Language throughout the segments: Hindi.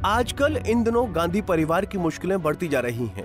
आजकल इन दिनों गांधी परिवार की मुश्किलें बढ़ती जा रही हैं।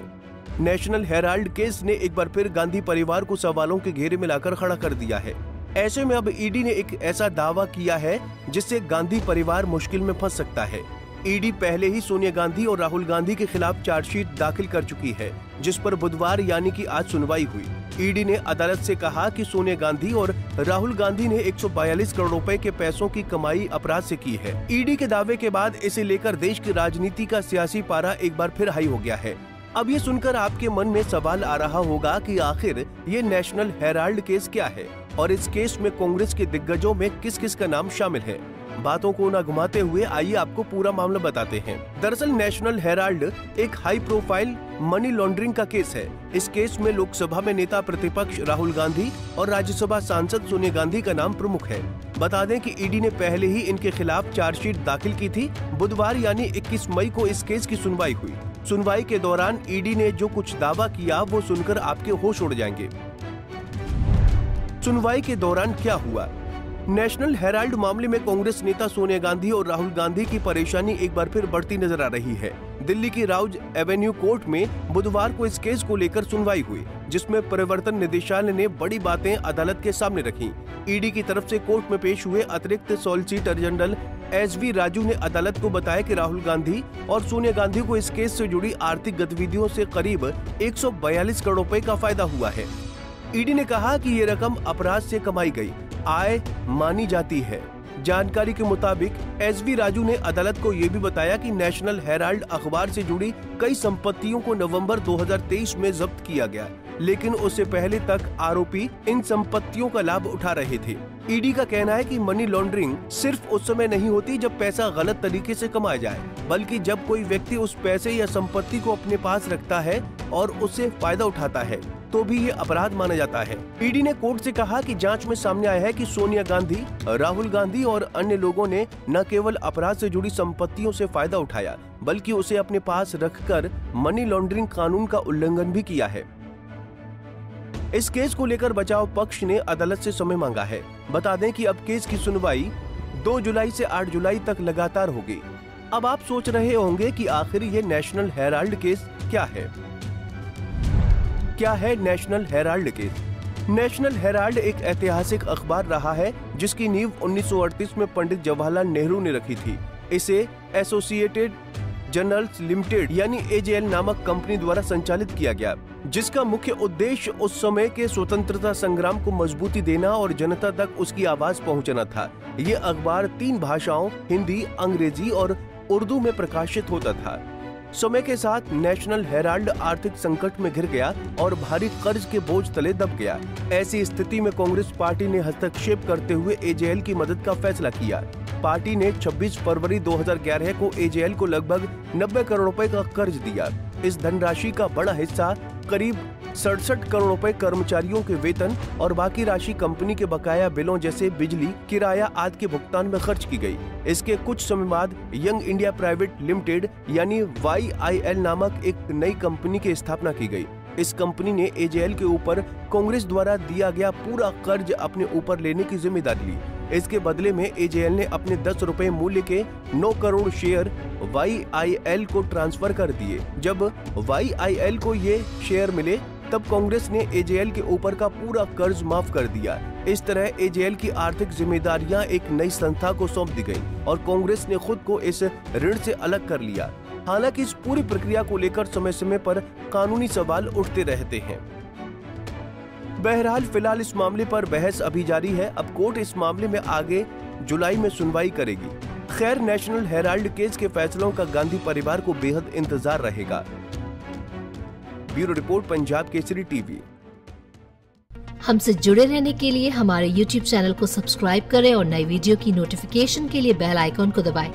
नेशनल हेराल्ड केस ने एक बार फिर गांधी परिवार को सवालों के घेरे में लाकर खड़ा कर दिया है। ऐसे में अब ईडी ने एक ऐसा दावा किया है जिससे गांधी परिवार मुश्किल में फंस सकता है। ईडी पहले ही सोनिया गांधी और राहुल गांधी के खिलाफ चार्जशीट दाखिल कर चुकी है, जिस पर बुधवार यानी कि आज सुनवाई हुई। ईडी ने अदालत से कहा कि सोनिया गांधी और राहुल गांधी ने 142 करोड़ रुपए के पैसों की कमाई अपराध से की है। ईडी के दावे के बाद इसे लेकर देश की राजनीति का सियासी पारा एक बार फिर हाई हो गया है। अब ये सुनकर आपके मन में सवाल आ रहा होगा कि आखिर ये नेशनल हेराल्ड केस क्या है और इस केस में कांग्रेस के दिग्गजों में किस किस का नाम शामिल है। बातों को न घुमाते हुए आइए आपको पूरा मामला बताते हैं। दरअसल नेशनल हेराल्ड एक हाई प्रोफाइल मनी लॉन्ड्रिंग का केस है। इस केस में लोकसभा में नेता प्रतिपक्ष राहुल गांधी और राज्यसभा सांसद सोनिया गांधी का नाम प्रमुख है। बता दें कि ईडी ने पहले ही इनके खिलाफ चार्जशीट दाखिल की थी। बुधवार यानी 21 मई को इस केस की सुनवाई हुई। सुनवाई के दौरान ईडी ने जो कुछ दावा किया वो सुनकर आपके होश उड़ जाएंगे। सुनवाई के दौरान क्या हुआ? नेशनल हेराल्ड मामले में कांग्रेस नेता सोनिया गांधी और राहुल गांधी की परेशानी एक बार फिर बढ़ती नजर आ रही है। दिल्ली की राउज एवेन्यू कोर्ट में बुधवार को इस केस को लेकर सुनवाई हुई, जिसमें प्रवर्तन निदेशालय ने बड़ी बातें अदालत के सामने रखी। ईडी की तरफ से कोर्ट में पेश हुए अतिरिक्त सॉलिसिटर जनरल एसवी राजू ने अदालत को बताया कि राहुल गांधी और सोनिया गांधी को इस केस से जुड़ी आर्थिक गतिविधियों से करीब 142 करोड़ रुपए का फायदा हुआ है। ईडी ने कहा कि ये रकम अपराध से कमाई गई आय मानी जाती है। जानकारी के मुताबिक एसवी राजू ने अदालत को ये भी बताया कि नेशनल हेराल्ड अखबार से जुड़ी कई संपत्तियों को नवंबर 2023 में जब्त किया गया, लेकिन उससे पहले तक आरोपी इन संपत्तियों का लाभ उठा रहे थे। ईडी का कहना है कि मनी लॉन्ड्रिंग सिर्फ उस समय नहीं होती जब पैसा गलत तरीके से कमाया जाए, बल्कि जब कोई व्यक्ति उस पैसे या संपत्ति को अपने पास रखता है और उससे फायदा उठाता है तो भी ये अपराध माना जाता है। ईडी ने कोर्ट से कहा कि जांच में सामने आया है कि सोनिया गांधी, राहुल गांधी और अन्य लोगों ने न केवल अपराध से जुड़ी संपत्तियों से फायदा उठाया, बल्कि उसे अपने पास रखकर मनी लॉन्ड्रिंग कानून का उल्लंघन भी किया है। इस केस को लेकर बचाव पक्ष ने अदालत से समय मांगा है। बता दें कि अब केस की सुनवाई 2 जुलाई से 8 जुलाई तक लगातार होगी। अब आप सोच रहे होंगे कि आखिर ये नेशनल हेराल्ड केस क्या है? क्या है national Herald case? National Herald एक ऐतिहासिक अखबार रहा है जिसकी नींव 1938 में पंडित जवाहरलाल नेहरू ने रखी थी। इसे एसोसिएटेड जर्नल्स लिमिटेड यानी एजेएल नामक कंपनी द्वारा संचालित किया गया, जिसका मुख्य उद्देश्य उस समय के स्वतंत्रता संग्राम को मजबूती देना और जनता तक उसकी आवाज पहुंचाना था। ये अखबार 3 भाषाओं हिंदी, अंग्रेजी और उर्दू में प्रकाशित होता था। समय के साथ नेशनल हेराल्ड आर्थिक संकट में घिर गया और भारी कर्ज के बोझ तले दब गया। ऐसी स्थिति में कांग्रेस पार्टी ने हस्तक्षेप करते हुए एजेएल की मदद का फैसला किया। पार्टी ने 26 फरवरी 2011 को एजेएल को लगभग 90 करोड़ रुपए का कर्ज दिया। इस धनराशि का बड़ा हिस्सा करीब 67 करोड़ रुपए कर्मचारियों के वेतन और बाकी राशि कंपनी के बकाया बिलों जैसे बिजली, किराया आदि के भुगतान में खर्च की गई। इसके कुछ समय बाद यंग इंडिया प्राइवेट लिमिटेड यानी YIL नामक एक नई कंपनी की स्थापना की गई। इस कंपनी ने एजेएल के ऊपर कांग्रेस द्वारा दिया गया पूरा कर्ज अपने ऊपर लेने की जिम्मेदारी ली। इसके बदले में एजेएल ने अपने 10 रुपए मूल्य के 9 करोड़ शेयर YIL को ट्रांसफर कर दिए। जब YIL को ये शेयर मिले तब कांग्रेस ने एजेएल के ऊपर का पूरा कर्ज माफ कर दिया। इस तरह एजेएल की आर्थिक जिम्मेदारियां एक नई संस्था को सौंप दी गई और कांग्रेस ने खुद को इस ऋण से अलग कर लिया। हालांकि इस पूरी प्रक्रिया को लेकर समय समय पर कानूनी सवाल उठते रहते हैं। बहरहाल फिलहाल इस मामले पर बहस अभी जारी है। अब कोर्ट इस मामले में आगे जुलाई में सुनवाई करेगी। खैर, नेशनल हेराल्ड केस के फैसलों का गांधी परिवार को बेहद इंतजार रहेगा। Bureau report, Punjab Kesari TV. हमसे जुड़े रहने के लिए हमारे YouTube चैनल को सब्सक्राइब करें और नई वीडियो की नोटिफिकेशन के लिए बेल आइकॉन को दबाएं।